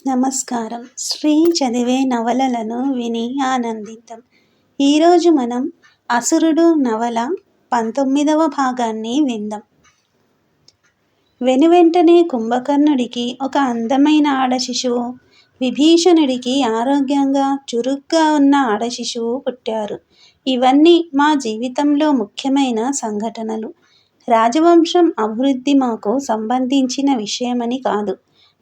నమస్కారం. శ్రీ చదివే నవలలను విని ఆనందిద్దాం. ఈరోజు మనం అసురుడు నవల 19వ భాగాన్ని విందాం. వెనువెంటనే కుంభకర్ణుడికి ఒక అందమైన ఆడశిశువు, విభీషణుడికి ఆరోగ్యంగా చురుగ్గా ఉన్న ఆడశిశువు పుట్టారు. ఇవన్నీ మా జీవితంలో ముఖ్యమైన సంఘటనలు. రాజవంశం అభివృద్ధి మాకు సంబంధించిన విషయమని కాదు.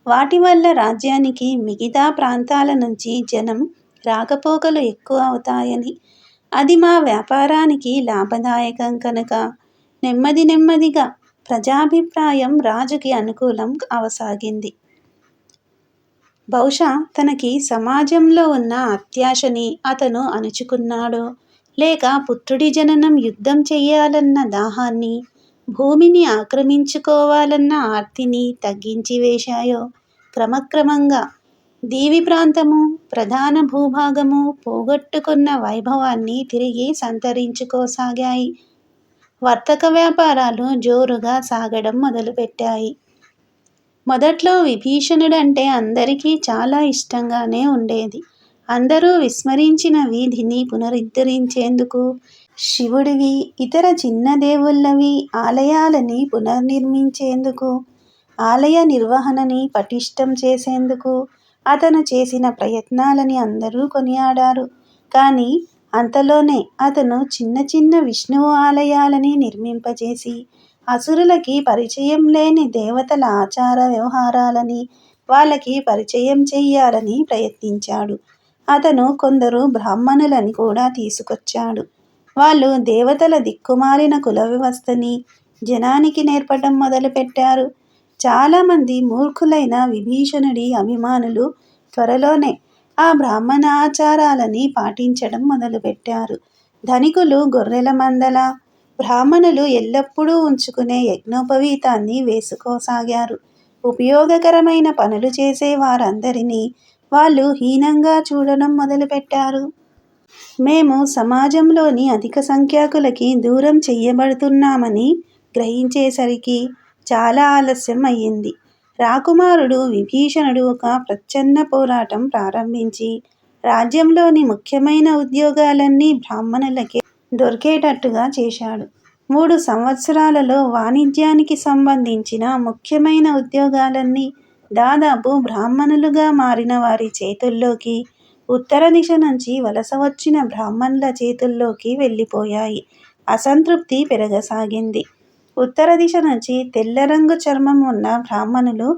వాటి వల్ల రాజ్యానికి మిగతా ప్రాంతాల నుంచి జనం రాకపోకలు ఎక్కువ అవుతాయని, అది మా వ్యాపారానికి లాభదాయకం కనుక నెమ్మదిగా ప్రజాభిప్రాయం రాజుకి అనుకూలం అవసాగింది. బహుశా తనకి సమాజంలో ఉన్న అత్యాశని అతను అణుచుకున్నాడో, లేక పుత్రుడి జననం యుద్ధం చెయ్యాలన్న దాహాన్ని, భూమిని ఆక్రమించుకోవాలన్న ఆర్తిని తగ్గించి వేశాయో, క్రమక్రమంగా దీవి ప్రాంతము, ప్రధాన భూభాగము పోగొట్టుకున్న వైభవాన్ని తిరిగి సంతరించుకోసాగాయి. వర్తక వ్యాపారాలు జోరుగా సాగడం మొదలుపెట్టాయి. మొదట్లో విభీషణుడంటే అందరికీ చాలా ఇష్టంగానే ఉండేది. అందరూ విస్మరించిన వీధిని పునరుద్ధరించేందుకు, శివుడివి, ఇతర చిన్న దేవుళ్ళవి ఆలయాలని పునర్నిర్మించేందుకు, ఆలయ నిర్వహణని పటిష్టం చేసేందుకు అతను చేసిన ప్రయత్నాలని అందరూ కొనియాడారు. కానీ అంతలోనే అతను చిన్న విష్ణువు ఆలయాలని నిర్మింపజేసి, అసురులకి పరిచయం లేని దేవతల ఆచార వ్యవహారాలని వాళ్ళకి పరిచయం చెయ్యాలని ప్రయత్నించాడు. అతను కొందరు బ్రాహ్మణులని కూడా తీసుకొచ్చాడు. వాళ్ళు దేవతల దిక్కుమాలిన కుల వ్యవస్థని జనానికి నేర్పడం మొదలుపెట్టారు. చాలామంది మూర్ఖులైన విభీషణుడి అభిమానులు త్వరలోనే ఆ బ్రాహ్మణ ఆచారాలని పాటించడం మొదలుపెట్టారు. ధనికులు గొర్రెల మందల, బ్రాహ్మణులు ఎల్లప్పుడూ ఉంచుకునే యజ్ఞోపవీతాన్ని వేసుకోసాగారు. ఉపయోగకరమైన పనులు చేసే వారందరినీ వాళ్ళు హీనంగా చూడడం మొదలుపెట్టారు. మేము సమాజంలోని అధిక సంఖ్యాకులకి దూరం చెయ్యబడుతున్నామని గ్రహించేసరికి చాలా ఆలస్యం అయ్యింది. రాకుమారుడు విభీషణుడు ఒక ప్రచ్ఛన్న పోరాటం ప్రారంభించి, రాజ్యంలోని ముఖ్యమైన ఉద్యోగాలన్నీ బ్రాహ్మణులకే దొరికేటట్టుగా చేశాడు. 3 సంవత్సరాలలో వాణిజ్యానికి సంబంధించిన ముఖ్యమైన ఉద్యోగాలన్నీ దాదాపు బ్రాహ్మణులుగా మారిన వారి చేతుల్లోకి, ఉత్తర దిశ నుంచి వలస వచ్చిన బ్రాహ్మణుల చేతుల్లోకి వెళ్ళిపోయాయి. అసంతృప్తి పెరగసాగింది. ఉత్తర దిశ నుంచి తెల్ల రంగు చర్మం ఉన్న బ్రాహ్మణులు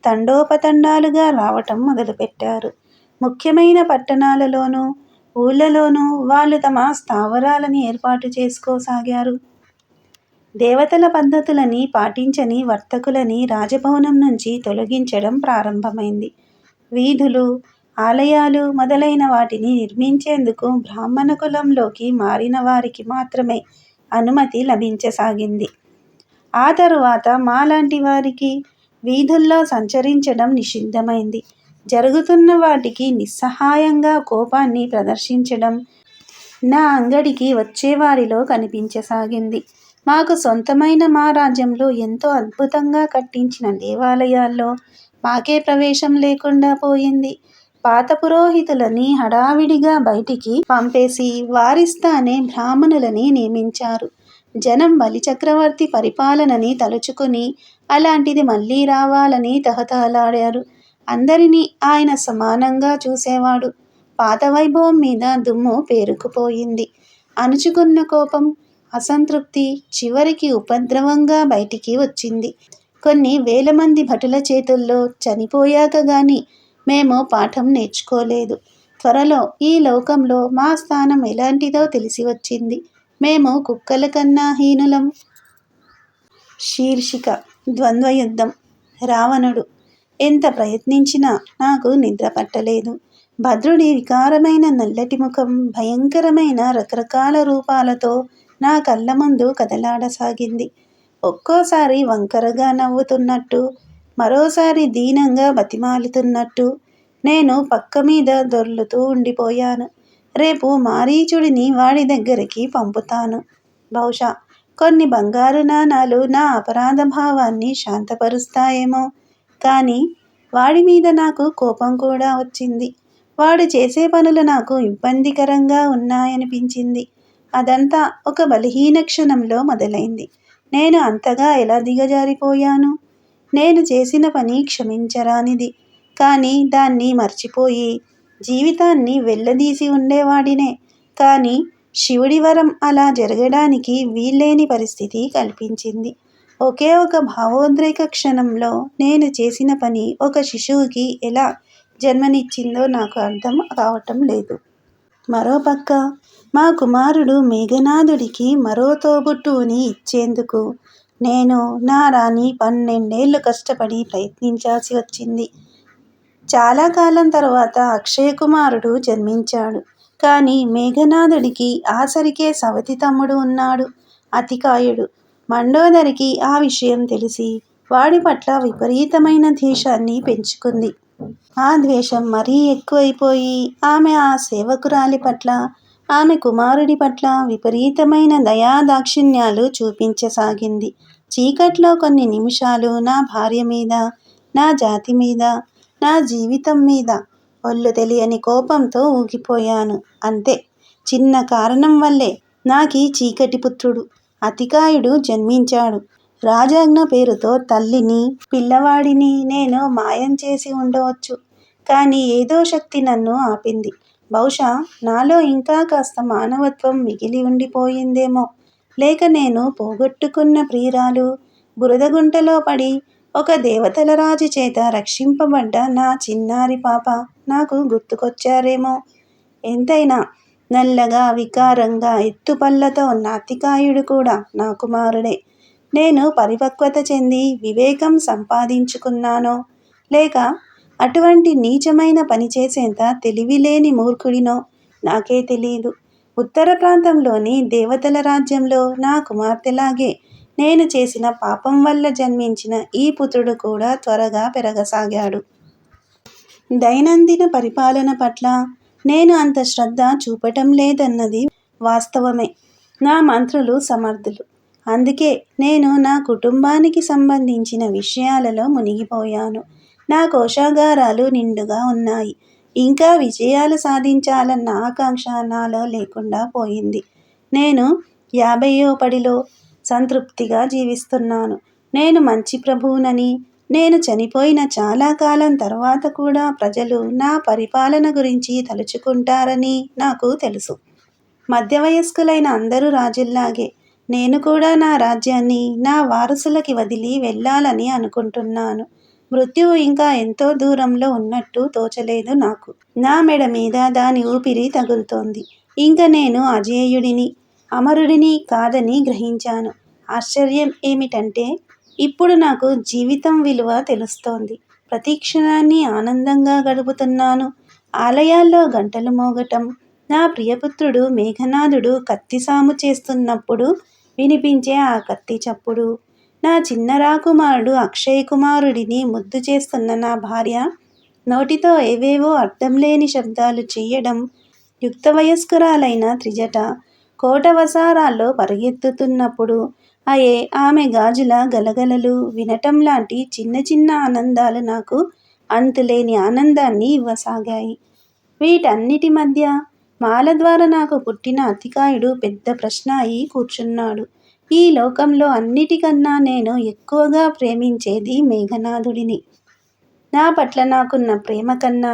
తండోపతండాలుగా రావటం మొదలుపెట్టారు. ముఖ్యమైన పట్టణాలలోనూ, ఊళ్ళలోనూ వాళ్ళు తమ స్థావరాలని ఏర్పాటు చేసుకోసాగారు. దేవతల పద్ధతులని పాటించని వర్తకులని రాజభవనం నుంచి తొలగించడం ప్రారంభమైంది. వీధులు, ఆలయాలు మొదలైన వాటిని నిర్మించేందుకు బ్రాహ్మణ కులంలోకి మారిన వారికి మాత్రమే అనుమతి లభించసాగింది. ఆ తరువాత మాలాంటి వారికి వీధుల్లో సంచరించడం నిషిద్ధమైంది. జరుగుతున్న వాటికి నిస్సహాయంగా కోపాన్ని ప్రదర్శించడం నా అంగడికి వచ్చేవారిలో కనిపించసాగింది. మాకు సొంతమైన మా రాజ్యంలో ఎంతో అద్భుతంగా కట్టించిన దేవాలయాల్లో మాకే ప్రవేశం లేకుండా పోయింది. పాత పురోహితులని హడావిడిగా బయటికి పంపేసి వారిస్తానే బ్రాహ్మణులని నియమించారు. జనం బలిచక్రవర్తి పరిపాలనని తలుచుకుని అలాంటిది మళ్ళీ రావాలని తహతహలాడారు. అందరినీ ఆయన సమానంగా చూసేవాడు. పాత వైభవం మీద దుమ్ము పేరుకుపోయింది. అణుచుకున్న కోపం, అసంతృప్తి చివరికి ఉపద్రవంగా బయటికి వచ్చింది. కొన్ని వేల మంది భటుల చేతుల్లో చనిపోయాక గాని మేము పాఠం నేర్చుకోలేదు. త్వరలో ఈ లోకంలో మా స్థానం ఎలాంటిదో తెలిసి వచ్చింది. మేము కుక్కల కన్నా హీనులం. శీర్షిక: ద్వంద్వయుద్ధం. రావణుడు. ఎంత ప్రయత్నించినా నాకు నిద్ర పట్టలేదు. భద్రుడి వికారమైన నల్లటి ముఖం భయంకరమైన రకరకాల రూపాలతో నా కళ్ళ ముందు కదలాడసాగింది. ఒక్కోసారి వంకరగా నవ్వుతున్నట్టు, మరోసారి దీనంగా బతిమాలుతున్నట్టు. నేను పక్క మీద దొర్లుతూ ఉండిపోయాను. రేపు మారీచుడిని వాడి దగ్గరికి పంపుతాను. బహుశా కొన్ని బంగారు నాణాలు నా అపరాధ భావాన్ని శాంతపరుస్తాయేమో. కానీ వాడి మీద నాకు కోపం కూడా వచ్చింది. వాడు చేసే పనులు నాకు ఇబ్బందికరంగా ఉన్నాయనిపించింది. అదంతా ఒక బలహీన క్షణంలో మొదలైంది. నేను అంతగా ఎలా దిగజారిపోయాను? నేను చేసిన పని క్షమించరానిది. కానీ దాన్ని మర్చిపోయి జీవితాన్ని వెళ్ళదీసి ఉండేవాడినే. కానీ శివుడి వరం అలా జరగడానికి వీల్లేని పరిస్థితి కల్పించింది. ఒకే ఒక భావోద్రేక క్షణంలో నేను చేసిన పని ఒక శిశువుకి ఎలా జన్మనిచ్చిందో నాకు అర్థం కావటం లేదు. మరోపక్క మా కుమారుడు మేఘనాథుడికి మరో తోబుట్టువుని ఇచ్చేందుకు నేను నా రాణి 12 ఏళ్ళు కష్టపడి ప్రయత్నించాల్సి వచ్చింది. చాలా కాలం తర్వాత అక్షయ కుమారుడు జన్మించాడు. కానీ మేఘనాథుడికి ఆసరికే సవతి తమ్ముడు ఉన్నాడు, అతికాయుడు. మండోదరికి ఆ విషయం తెలిసి వాడి పట్ల విపరీతమైన ద్వేషాన్ని పెంచుకుంది. ఆ ద్వేషం మరీ ఎక్కువైపోయి ఆమె ఆ సేవకురాలి పట్ల, ఆమె కుమారుడి పట్ల విపరీతమైన దయాదాక్షిణ్యాలు చూపించసాగింది. చీకట్లో కొన్ని నిమిషాలు నా భార్య మీద, నా జాతి మీద, నా జీవితం మీద ఒళ్ళు తెలియని కోపంతో ఊగిపోయాను. అంతే. చిన్న కారణం వల్లే నాకీ చీకటి పుత్రుడు అతికాయుడు జన్మించాడు. రాజాజ్ఞ పేరుతో తల్లిని, పిల్లవాడిని నేను మాయం చేసి ఉండవచ్చు. కానీ ఏదో శక్తి నన్ను ఆపింది. బహుశా నాలో ఇంకా కాస్త మానవత్వం మిగిలి ఉండిపోయిందేమో. లేక నేను పోగొట్టుకున్న ప్రియురాలు, బురదగుంటలో పడి ఒక దేవతల రాజు చేత రక్షింపబడ్డ నా చిన్నారి పాప నాకు గుర్తుకొచ్చారేమో. ఎంతైనా నల్లగా, వికారంగా, ఎత్తుపళ్ళతో ఉన్న అతికాయుడు కూడా నా కుమారుడే. నేను పరిపక్వత చెంది వివేకం సంపాదించుకున్నానో, లేక అటువంటి నీచమైన పని చేసేంత తెలివిలేని మూర్ఖుడినో నాకే తెలీదు. ఉత్తర ప్రాంతంలోని దేవతల రాజ్యంలో నా కుమార్తెలాగే నేను చేసిన పాపం వల్ల జన్మించిన ఈ పుత్రుడు కూడా త్వరగా పెరగసాగాడు. దైనందిన పరిపాలన పట్ల నేను అంత శ్రద్ధ చూపటం లేదన్నది వాస్తవమే. నా మంత్రులు సమర్థులు. అందుకే నేను నా కుటుంబానికి సంబంధించిన విషయాలలో మునిగిపోయాను. నా కోశాగారాలు నిండుగా ఉన్నాయి. ఇంకా విజయాలు సాధించాలన్న ఆకాంక్ష నాలో లేకుండా పోయింది. నేను 50వ పడిలో సంతృప్తిగా జీవిస్తున్నాను. నేను మంచి ప్రభువునని, నేను చనిపోయిన చాలా కాలం తర్వాత కూడా ప్రజలు నా పరిపాలన గురించి తలుచుకుంటారని నాకు తెలుసు. మధ్యవయస్కులైన అందరూ రాజుల్లాగే నేను కూడా నా రాజ్యాన్ని నా వారసులకి వదిలి వెళ్ళాలని అనుకుంటున్నాను. మృత్యువు ఇంకా ఎంతో దూరంలో ఉన్నట్టు తోచలేదు నాకు. నా మెడ మీద దాని ఊపిరి తగులుతోంది. ఇంక నేను అజేయుడిని, అమరుడిని కాదని గ్రహించాను. ఆశ్చర్యం ఏమిటంటే ఇప్పుడు నాకు జీవితం విలువ తెలుస్తోంది. ప్రతి క్షణాన్ని ఆనందంగా గడుపుతున్నాను. ఆలయాల్లో గంటలు మోగటం, నా ప్రియపుత్రుడు మేఘనాథుడు కత్తి సాము చేస్తున్నప్పుడు వినిపించే ఆ కత్తి చప్పుడు, నా చిన్న రాకుమారుడు అక్షయ్ కుమారుడిని ముద్దు చేస్తున్న నా భార్య నోటితో ఏవేవో అర్థం లేని శబ్దాలు చెయ్యడం, యుక్త వయస్కురాలైన త్రిజట కోట వసారాల్లో పరిగెత్తుతున్నప్పుడు ఆమె గాజుల గలగలలు వినటం లాంటి చిన్న చిన్న ఆనందాలు నాకు అంతులేని ఆనందాన్ని ఇవ్వసాగాయి. వీటన్నిటి మధ్య మాల ద్వారా నాకు పుట్టిన అతికాయుడు పెద్ద ప్రశ్న అయి కూర్చున్నాడు. ఈ లోకంలో అన్నిటికన్నా నేను ఎక్కువగా ప్రేమించేది మేఘనాథుడిని. నా పట్ల నాకున్న ప్రేమ కన్నా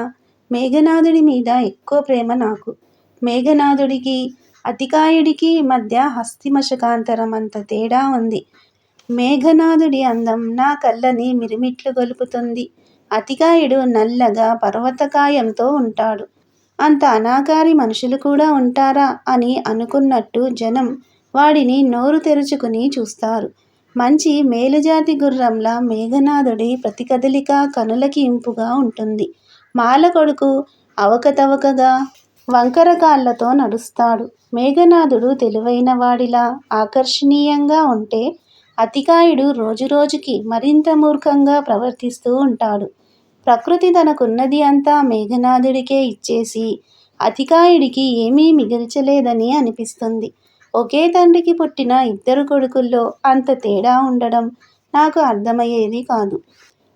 మేఘనాథుడి మీద ఎక్కువ ప్రేమ నాకు. మేఘనాథుడికి, అతికాయుడికి మధ్య హస్తిమశకాంతరం అంత తేడా ఉంది. మేఘనాథుడి అందం నా కళ్ళని మిరిమిట్లు గొలుపుతుంది. అతికాయుడు నల్లగా పర్వతకాయంతో ఉంటాడు. అంత అనాకారి మనుషులు కూడా ఉంటారా అని అనుకున్నట్టు జనం వాడిని నోరు తెరుచుకుని చూస్తారు. మంచి మేలుజాతి గుర్రంలా మేఘనాథుడి ప్రతి కదలిక కనులకి ఇంపుగా ఉంటుంది. మాల కొడుకు అవకతవకగా వంకర కాళ్లతో నడుస్తాడు. మేఘనాథుడు తెలివైన వాడిలా ఆకర్షణీయంగా ఉంటే అతికాయుడు రోజురోజుకి మరింత మూర్ఖంగా ప్రవర్తిస్తూ ఉంటాడు. ప్రకృతి తనకున్నది అంతా మేఘనాథుడికే ఇచ్చేసి అతికాయుడికి ఏమీ మిగల్చలేదని అనిపిస్తుంది. ఒకే తండ్రికి పుట్టిన ఇద్దరు కొడుకుల్లో అంత తేడా ఉండడం నాకు అర్థమయ్యేది కాదు.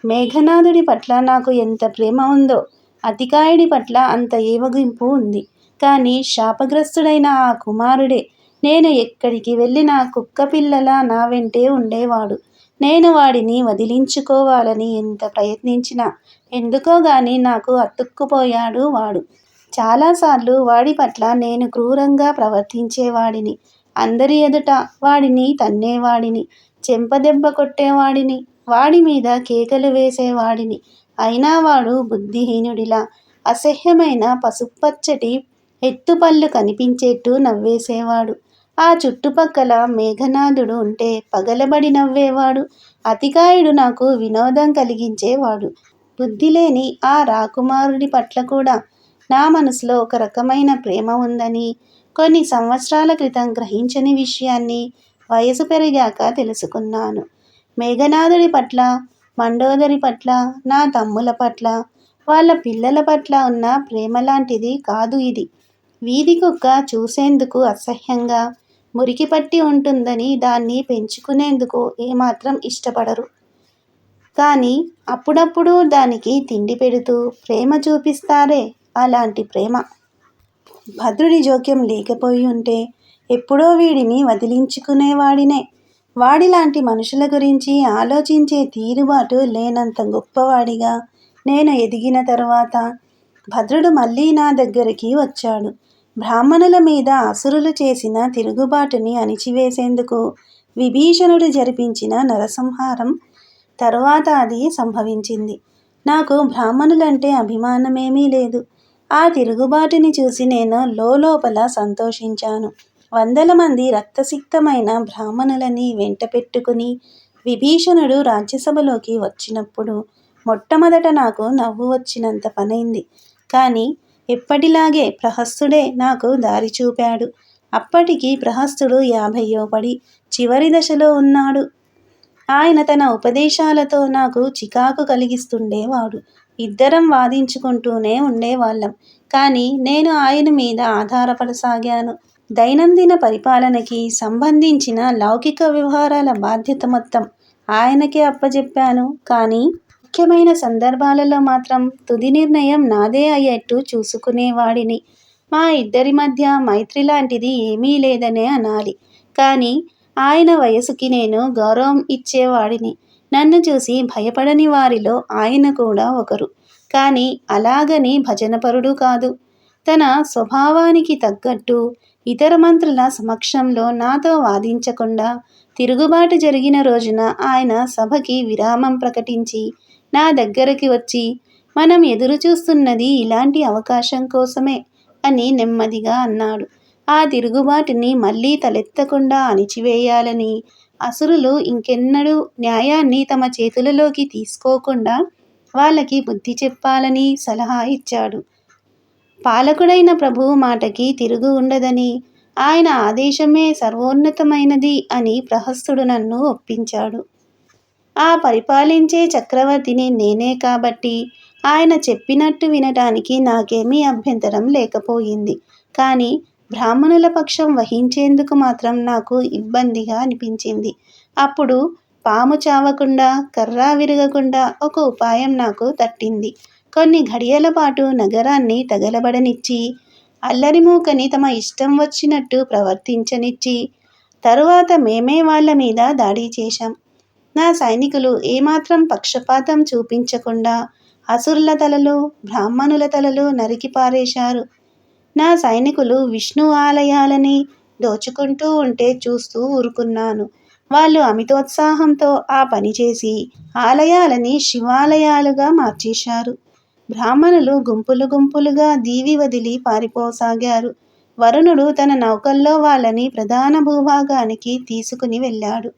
మేఘనాథుడి పట్ల నాకు ఎంత ప్రేమ ఉందో అతికాయుడి పట్ల అంత ఏవగింపు ఉంది. కానీ శాపగ్రస్తుడైన ఆ కుమారుడే నేను ఎక్కడికి వెళ్ళినా కుక్కపిల్లలా నా వెంటే ఉండేవాడు. నేను వాడిని వదిలించుకోవాలని ఎంత ప్రయత్నించినా ఎందుకో గాని నాకు అతుక్కుపోయాడు వాడు. చాలాసార్లు వాడి పట్ల నేను క్రూరంగా ప్రవర్తించేవాడిని. అందరి ఎదుట వాడిని తన్నేవాడిని, చెంపదెబ్బ కొట్టేవాడిని, వాడి మీద కేకలు వేసేవాడిని. అయినా వాడు బుద్ధిహీనుడిలా అసహ్యమైన పసుపచ్చటి ఎత్తుపళ్ళు కనిపించేట్టు నవ్వేసేవాడు. ఆ చుట్టుపక్కల మేఘనాథుడు ఉంటే పగలబడి నవ్వేవాడు. అతికాయుడు నాకు వినోదం కలిగించేవాడు. బుద్ధిలేని ఆ రాకుమారుడి పట్ల కూడా నా మనసులో ఒక రకమైన ప్రేమ ఉందని కొన్ని సంవత్సరాల క్రితం గ్రహించని విషయాన్ని వయసు పెరిగాక తెలుసుకున్నాను. మేఘనాథుడి పట్ల, మండోదరి పట్ల, నా తమ్ముల పట్ల, వాళ్ళ పిల్లల పట్ల ఉన్న ప్రేమ లాంటిది కాదు ఇది. వీధి కుక్క చూసేందుకు అసహ్యంగా మురికి పట్టి ఉంటుందని దాన్ని పెంచుకునేందుకు ఏమాత్రం ఇష్టపడరు. కానీ అప్పుడప్పుడు దానికి తిండి పెడుతూ ప్రేమ చూపిస్తారే, అలాంటి ప్రేమ. భద్రుడి జోక్యం లేకపోయి ఉంటే ఎప్పుడో వీడిని వదిలించుకునేవాడినే. వాడిలాంటి మనుషుల గురించి ఆలోచించే తీరుబాటు లేనంత గొప్పవాడిగా నేను ఎదిగిన తరువాత భద్రుడు మళ్ళీ నా దగ్గరికి వచ్చాడు. బ్రాహ్మణుల మీద అసురులు చేసిన తిరుగుబాటుని అణిచివేసేందుకు విభీషణుడు జరిపించిన నరసంహారం తరువాత అది సంభవించింది. నాకు బ్రాహ్మణులంటే అభిమానమేమీ లేదు. ఆ తిరుగుబాటుని చూసి నేను లోలోపల సంతోషించాను. వందల మంది రక్తసిక్తమైన బ్రాహ్మణులని వెంట పెట్టుకుని విభీషణుడు రాజ్యసభలోకి వచ్చినప్పుడు మొట్టమొదట నాకు నవ్వు వచ్చినంత పనైంది. కానీ ఎప్పటిలాగే ప్రహస్తుడే నాకు దారి చూపాడు. అప్పటికి ప్రహస్తుడు 50వ పడి చివరి దశలో ఉన్నాడు. ఆయన తన ఉపదేశాలతో నాకు చికాకు కలిగిస్తుండేవాడు. ఇద్దరం వాదించుకుంటూనే ఉండేవాళ్ళం. కానీ నేను ఆయన మీద ఆధారపడసాగాను. దైనందిన పరిపాలనకి సంబంధించిన లౌకిక వ్యవహారాల బాధ్యత మొత్తం ఆయనకే అప్పజెప్పాను. కానీ ముఖ్యమైన సందర్భాలలో మాత్రం తుది నిర్ణయం నాదే అయ్యేట్టు చూసుకునేవాడిని. మా ఇద్దరి మధ్య మైత్రి లాంటిది ఏమీ లేదనే అనాలి. కానీ ఆయన వయసుకి నేను గౌరవం ఇచ్చేవాడిని. నన్ను చూసి భయపడని వారిలో ఆయన కూడా ఒకరు. కానీ అలాగని భజనపరుడు కాదు. తన స్వభావానికి తగ్గట్టు ఇతర మంత్రుల సమక్షంలో నాతో వాదించకుండా తిరుగుబాటు జరిగిన రోజున ఆయన సభకి విరామం ప్రకటించి నా దగ్గరికి వచ్చి, మనం ఎదురు చూస్తున్నది ఇలాంటి అవకాశం కోసమే అని నెమ్మదిగా అన్నాడు. ఆ తిరుగుబాటుని మళ్ళీ తలెత్తకుండా అణిచివేయాలని, అసురులు ఇంకెన్నడూ న్యాయాన్ని తమ చేతులలోకి తీసుకోకుండా వాళ్ళకి బుద్ధి చెప్పాలని సలహా ఇచ్చాడు. పాలకుడైన ప్రభువు మాటకి తిరుగు ఉండదని, ఆయన ఆదేశమే సర్వోన్నతమైనది అని ప్రహస్తుడు నన్ను ఒప్పించాడు. ఆ పరిపాలించే చక్రవర్తిని నేనే కాబట్టి ఆయన చెప్పినట్టు వినటానికి నాకేమీ అభ్యంతరం లేకపోయింది. కానీ బ్రాహ్మణుల పక్షం వహించేందుకు మాత్రం నాకు ఇబ్బందిగా అనిపించింది. అప్పుడు పాము చావకుండా, కర్ర విరగకుండా ఒక ఉపాయం నాకు తట్టింది. కొన్ని ఘడియల పాటు నగరాన్ని తగలబడనిచ్చి, అల్లరిమూకని తమ ఇష్టం వచ్చినట్టు ప్రవర్తించనిచ్చి, తరువాత మేమే వాళ్ళ మీద దాడి చేశాం. నా సైనికులు ఏమాత్రం పక్షపాతం చూపించకుండా అసురుల తలలు, బ్రాహ్మణుల తలలు నరికి పారేశారు. నా సైనికులు విష్ణు ఆలయాలని దోచుకుంటూ ఉంటే చూస్తూ ఊరుకున్నాను. వాళ్ళు అమితోత్సాహంతో ఆ పని చేసి ఆలయాలని శివాలయాలుగా మార్చేశారు. బ్రాహ్మణులు గుంపులు గుంపులుగా దీవి వదిలి పారిపోసాగారు. వరుణుడు తన నౌకల్లో వాళ్ళని ప్రధాన భూభాగానికి తీసుకుని వెళ్ళాడు.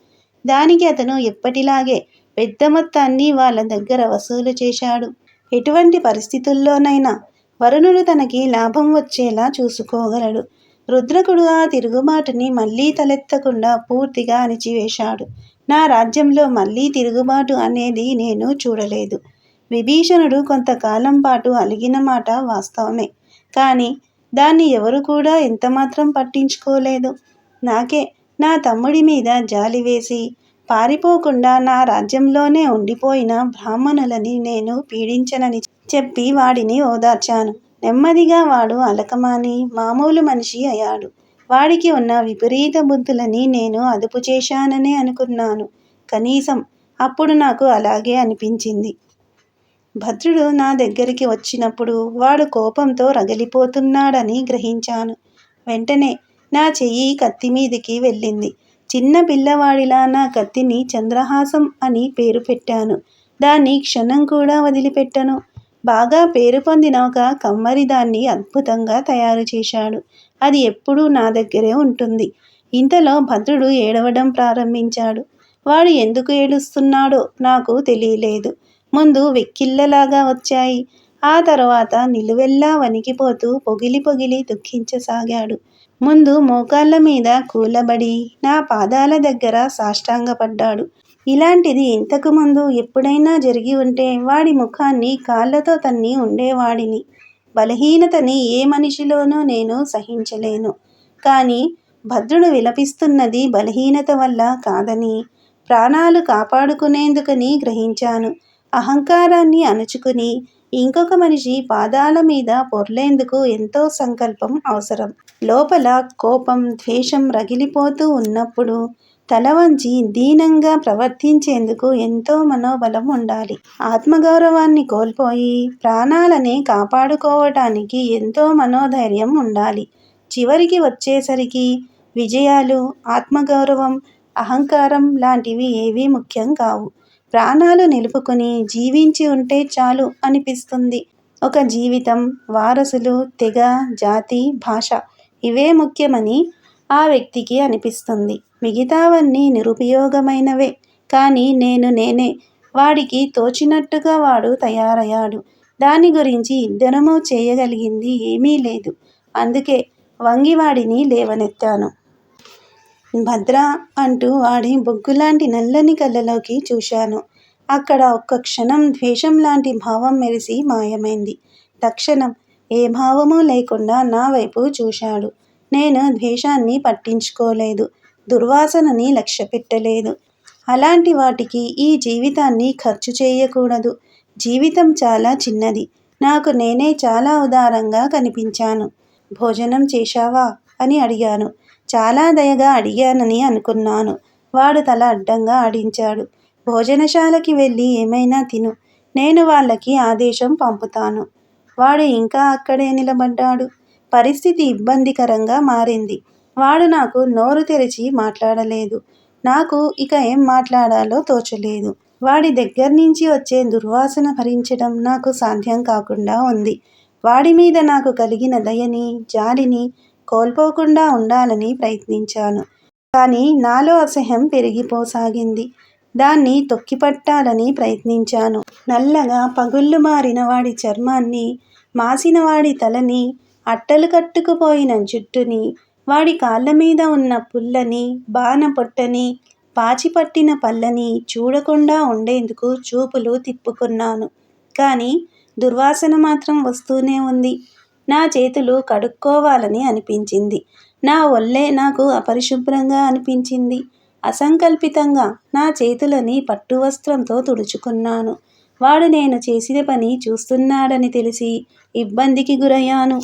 దానికి అతను ఎప్పటిలాగే పెద్ద మొత్తాన్ని వాళ్ళ దగ్గర వసూలు చేశాడు. ఎటువంటి పరిస్థితుల్లోనైనా వరుణుడు తనకి లాభం వచ్చేలా చూసుకోగలడు. రుద్రకుడు ఆ తిరుగుబాటుని మళ్ళీ తలెత్తకుండా పూర్తిగా అణిచివేశాడు. నా రాజ్యంలో మళ్ళీ తిరుగుబాటు అనేది నేను చూడలేదు. విభీషణుడు కొంతకాలం పాటు అలిగిన మాట వాస్తవమే. కానీ దాన్ని ఎవరు కూడా ఎంతమాత్రం పట్టించుకోలేదు. నాకే నా తమ్ముడి మీద జాలి వేసి పారిపోకుండా నా రాజ్యంలోనే ఉండిపోయిన బ్రాహ్మణులని నేను పీడించనని చెప్పి వాడిని ఓదార్చాను. నెమ్మదిగా వాడు అలకమాని మామూలు మనిషి అయ్యాడు. వాడికి ఉన్న విపరీత బుద్ధులని నేను అదుపు చేశాననే అనుకున్నాను. కనీసం అప్పుడు నాకు అలాగే అనిపించింది. భద్రుడు నా దగ్గరికి వచ్చినప్పుడు వాడు కోపంతో రగిలిపోతున్నాడని గ్రహించాను. వెంటనే నా చెయ్యి కత్తి మీదికి వెళ్ళింది. చిన్న పిల్లవాడిలా నా కత్తిని చంద్రహాసం అని పేరు పెట్టాను. దాన్ని క్షణం కూడా వదిలిపెట్టను. బాగా పేరు పొందిన ఒక కమ్మరి దాన్ని అద్భుతంగా తయారు చేశాడు. అది ఎప్పుడూ నా దగ్గరే ఉంటుంది. ఇంతలో భద్రుడు ఏడవడం ప్రారంభించాడు. వాడు ఎందుకు ఏడుస్తున్నాడో నాకు తెలియలేదు. ముందు వెక్కిళ్ళలాగా వచ్చాయి. ఆ తర్వాత నిలువెల్లా వణికిపోతూ పొగిలి పొగిలి దుఃఖించసాగాడు. ముందు మోకాళ్ళ మీద కూలబడి నా పాదాల దగ్గర సాష్టాంగపడ్డాడు. ఇలాంటిది ఇంతకు ముందు ఎప్పుడైనా జరిగి ఉంటే వాడి ముఖాన్ని కాళ్ళతో తన్ని ఉండేవాడిని. బలహీనతని ఏ మనిషిలోనూ నేను సహించలేను. కానీ భద్రుడు విలపిస్తున్నది బలహీనత వల్ల కాదని, ప్రాణాలు కాపాడుకునేందుకని గ్రహించాను. అహంకారాన్ని అణుచుకుని ఇంకొక మనిషి పాదాల మీద పొర్లేందుకు ఎంతో సంకల్పం అవసరం. లోపల కోపం, ద్వేషం రగిలిపోతూ ఉన్నప్పుడు తల వంచి దీనంగా ప్రవర్తించేందుకు ఎంతో మనోబలం ఉండాలి. ఆత్మగౌరవాన్ని కోల్పోయి ప్రాణాలని కాపాడుకోవటానికి ఎంతో మనోధైర్యం ఉండాలి. చివరికి వచ్చేసరికి విజయాలు, ఆత్మగౌరవం, అహంకారం లాంటివి ఏవీ ముఖ్యం కావు. ప్రాణాలు నిలుపుకుని జీవించి ఉంటే చాలు అనిపిస్తుంది. ఒక జీవితం, వారసులు, తెగ, జాతి, భాష ఇవే ముఖ్యమని ఆ వ్యక్తికి అనిపిస్తుంది. మిగతావన్నీ నిరుపయోగమైనవే. కానీ నేనే. వాడికి తోచినట్టుగా వాడు తయారయ్యాడు. దాని గురించి ఇద్దరమూ చేయగలిగింది ఏమీ లేదు. అందుకే వంగి వాడిని లేవనెత్తాను. భద్రా అంటూ వాడి బొగ్గులాంటి నల్లని కళ్ళలోకి చూశాను. అక్కడ ఒక్క క్షణం ద్వేషం లాంటి భావం మెరిసి మాయమైంది. తక్షణం ఏ భావమూ లేకుండా నా వైపు చూశాడు. నేను ద్వేషాన్ని పట్టించుకోలేదు. దుర్వాసనని లక్ష్యపెట్టలేదు. అలాంటి వాటికి ఈ జీవితాన్ని ఖర్చు చేయకూడదు. జీవితం చాలా చిన్నది. నాకు నేనే చాలా ఉదారంగా కనిపించాను. భోజనం చేశావా అని అడిగాను. చాలా దయగా అడిగానని అనుకున్నాను. వాడు తల అడ్డంగా ఆడించాడు. భోజనశాలకి వెళ్ళి ఏమైనా తిను. నేను వాళ్ళకి ఆదేశం పంపుతాను. వాడు ఇంకా అక్కడే నిలబడ్డాడు. పరిస్థితి ఇబ్బందికరంగా మారింది. వాడు నాకు నోరు తెరిచి మాట్లాడలేదు. నాకు ఇక ఏం మాట్లాడాలో తోచలేదు. వాడి దగ్గర్నుంచి వచ్చే దుర్వాసన భరించడం నాకు సాధ్యం కాకుండా ఉంది. వాడి మీద నాకు కలిగిన దయని, జాలిని కోల్పోకుండా ఉండాలని ప్రయత్నించాను. కానీ నాలో అసహ్యం పెరిగిపోసాగింది. దాన్ని తొక్కిపట్టాలని ప్రయత్నించాను. నల్లగా పగుళ్ళు మారిన వాడి చర్మాన్ని, మాసిన వాడి తలని, అట్టలు కట్టుకుపోయిన జుట్టుని, వాడి కాళ్ళ మీద ఉన్న పుల్లని, బాణపొట్టని, పాచిపట్టిన పళ్ళని చూడకుండా ఉండేందుకు చూపులు తిప్పుకున్నాను. కానీ దుర్వాసన మాత్రం వస్తూనే ఉంది. నా చేతులు కడుక్కోవాలని అనిపించింది. నా ఒళ్ళే నాకు అపరిశుభ్రంగా అనిపించింది. అసంకల్పితంగా నా చేతులని పట్టువస్త్రంతో తుడుచుకున్నాను. వాడు నేను చేసిన పని చూస్తున్నాడని తెలిసి ఇబ్బందికి గురయ్యాను.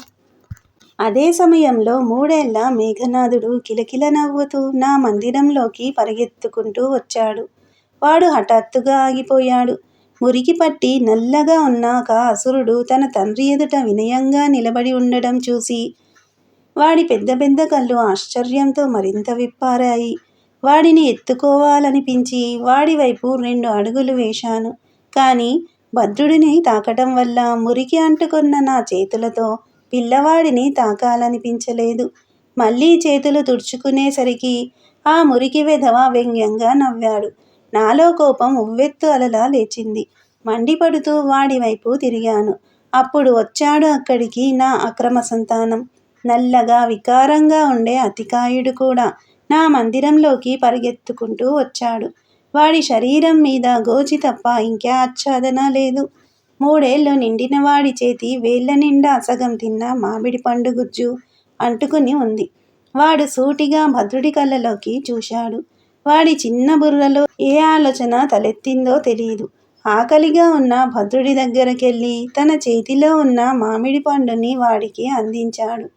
అదే సమయంలో 3 ఏళ్ల మేఘనాథుడు కిలకిల నవ్వుతూ నా మందిరంలోకి పరిగెత్తుకుంటూ వచ్చాడు. వాడు హఠాత్తుగా ఆగిపోయాడు. మురికి పట్టి నల్లగా ఉన్న ఒక అసురుడు తన తండ్రి ఎదుట వినయంగా నిలబడి ఉండడం చూసి వాడి పెద్ద పెద్ద కళ్ళు ఆశ్చర్యంతో మరింత విప్పారాయి. వాడిని ఎత్తుకోవాలనిపించి వాడి వైపు 2 అడుగులు వేశాను. కానీ భద్రుడిని తాకటం వల్ల మురికి అంటుకున్న నా చేతులతో పిల్లవాడిని తాకాలనిపించలేదు. మళ్ళీ చేతులు తుడుచుకునేసరికి ఆ మురికి వెధవ వ్యంగ్యంగా నవ్వాడు. నాలో కోపం ఉవ్వెత్తు అలలా లేచింది. మండిపడుతూ వాడి వైపు తిరిగాను. అప్పుడు వచ్చాడు అక్కడికి నా అక్రమ సంతానం. నల్లగా వికారంగా ఉండే అతికాయుడు కూడా నా మందిరంలోకి పరిగెత్తుకుంటూ వచ్చాడు. వాడి శరీరం మీద గోచి తప్ప ఇంకే ఆచ్ఛాదన లేదు. 3 ఏళ్లు నిండిన వాడి చేతి వేళ్ల నిండా సగం తిన్న మామిడి పండు గుజ్జు అంటుకుని ఉంది. వాడు సూటిగా భద్రుడి కళ్ళలోకి చూశాడు. వాడి చిన్న బుర్రలో ఏ ఆలోచన తలెత్తిందో తెలియదు. ఆకలిగా ఉన్న భద్రుడి దగ్గరకెళ్ళి తన చేతిలో ఉన్న మామిడి పండుని వాడికి అందించాడు.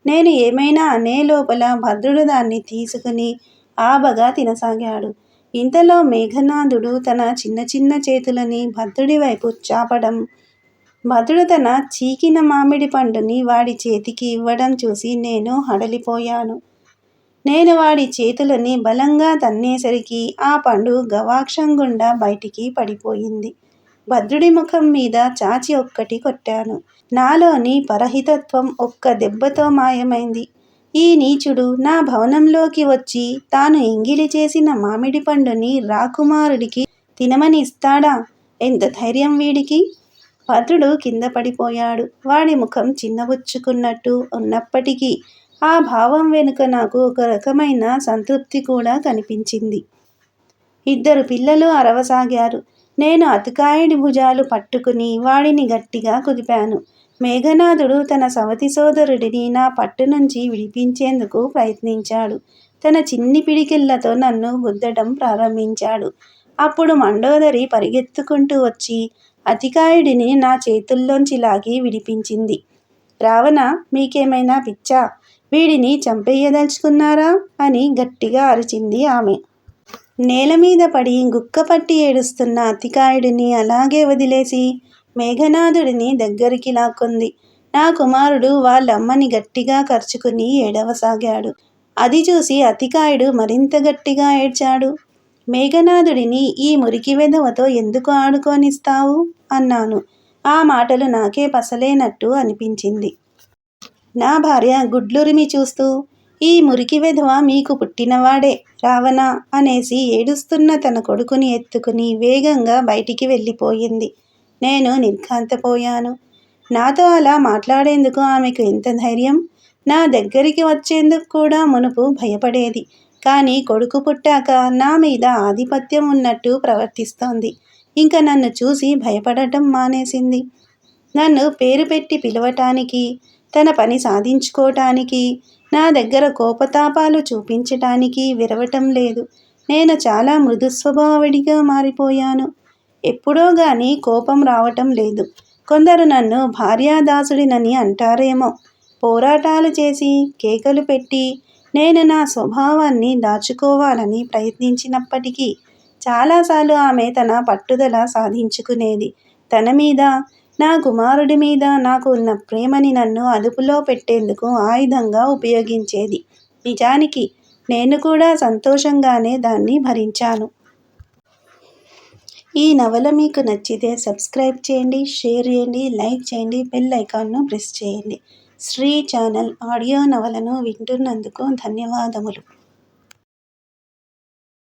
నేను ఏమైనా అనే లోపల భద్రుడు దాన్ని తీసుకుని ఆబగా తినసాగాడు. ఇంతలో మేఘనాథుడు తన చిన్న చిన్న చేతులని భద్రుడి వైపు చాపడం, భద్రుడు తన చీకిన మామిడి పండుని వాడి చేతికి ఇవ్వడం చూసి నేను హడలిపోయాను. నేను వాడి చేతులని బలంగా తన్నేసరికి ఆ పండు గవాక్షం గుండా బయటికి పడిపోయింది. భద్రుడి ముఖం మీద చాచి ఒక్కటి కొట్టాను. నాలోని పరహితత్వం ఒక్క దెబ్బతో మాయమైంది. ఈ నీచుడు నా భవనంలోకి వచ్చి తాను ఎంగిలి చేసిన మామిడి పండుని రాకుమారుడికి తినమని ఇస్తాడా? ఎంత ధైర్యం వీడికి! భద్రుడు కింద పడిపోయాడు. వాడి ముఖం చిన్నబుచ్చుకున్నట్టు ఉన్నప్పటికీ ఆ భావం వెనుక నాకు ఒక రకమైన సంతృప్తి కూడా కనిపించింది. ఇద్దరు పిల్లలు అరవసాగారు. నేను అతికాయుడి భుజాలు పట్టుకుని వాడిని గట్టిగా కుదిపాను. మేఘనాథుడు తన సవతి సోదరుడిని నా పట్టు నుంచి విడిపించేందుకు ప్రయత్నించాడు. తన చిన్ని పిడికిళ్లతో నన్ను గుద్దడం ప్రారంభించాడు. అప్పుడు మండోదరి పరిగెత్తుకుంటూ వచ్చి అతికాయుడిని నా చేతుల్లోంచి లాగి విడిపించింది. రావణ, మీకేమైనా పిచ్చా? వీడిని చంపేయదలుచుకున్నారా? అని గట్టిగా అరిచింది ఆమె. నేలమీద పడి గుక్కపట్టి ఏడుస్తున్న అతికాయుడిని అలాగే వదిలేసి మేఘనాథుడిని దగ్గరికి లాక్కుంది. నా కుమారుడు వాళ్ళమ్మని గట్టిగా కరుచుకుని ఏడవసాగాడు. అది చూసి అతికాయుడు మరింత గట్టిగా ఏడ్చాడు. మేఘనాథుడిని ఈ మురికి వెధవతో ఎందుకు ఆడుకోనిస్తావు? అన్నాను. ఆ మాటలు నాకే పసలేనట్టు అనిపించింది. నా భార్య గుడ్లురిమి చూస్తూ, ఈ మురికి వెధవ మీకు పుట్టినవాడే రావణ అనేసి ఏడుస్తున్న తన కొడుకుని ఎత్తుకుని వేగంగా బయటికి వెళ్ళిపోయింది. నేను నిర్ఘాంతపోయాను. నాతో అలా మాట్లాడేందుకు ఆమెకు ఎంత ధైర్యం! నా దగ్గరికి వచ్చేందుకు కూడా మునుపు భయపడేది. కానీ కొడుకు పుట్టాక నా మీద ఆధిపత్యం ఉన్నట్టు ప్రవర్తిస్తోంది. ఇంక నన్ను చూసి భయపడటం మానేసింది. నన్ను పేరు పెట్టి పిలవటానికి, తన పని సాధించుకోవటానికి, నా దగ్గర కోపతాపాలు చూపించటానికి విరవటం లేదు. నేను చాలా మృదుస్వభావుడిగా మారిపోయాను. ఎప్పుడో గాని కోపం రావటం లేదు. కొందరు నన్ను భార్యాదాసుడినని అంటారేమో. పోరాటాలు చేసి, కేకలు పెట్టి నేను నా స్వభావాన్ని దాచుకోవాలని ప్రయత్నించినప్పటికీ చాలాసార్లు ఆమె తన పట్టుదల సాధించుకునేది. తన మీద, నా కుమారుడి మీద నాకు ఉన్న ప్రేమని నన్ను అదుపులో పెట్టేందుకు ఆయుధంగా ఉపయోగించేది. నిజానికి నేను కూడా సంతోషంగానే దాన్ని భరించాను. ఈ నవల మీకు నచ్చితే సబ్స్క్రైబ్ చేయండి, షేర్ చేయండి, లైక్ చేయండి, బెల్ ఐకాన్ను ప్రెస్ చేయండి. శ్రీ ఛానల్ ఆడియో నవలను వింటున్నందుకు ధన్యవాదములు.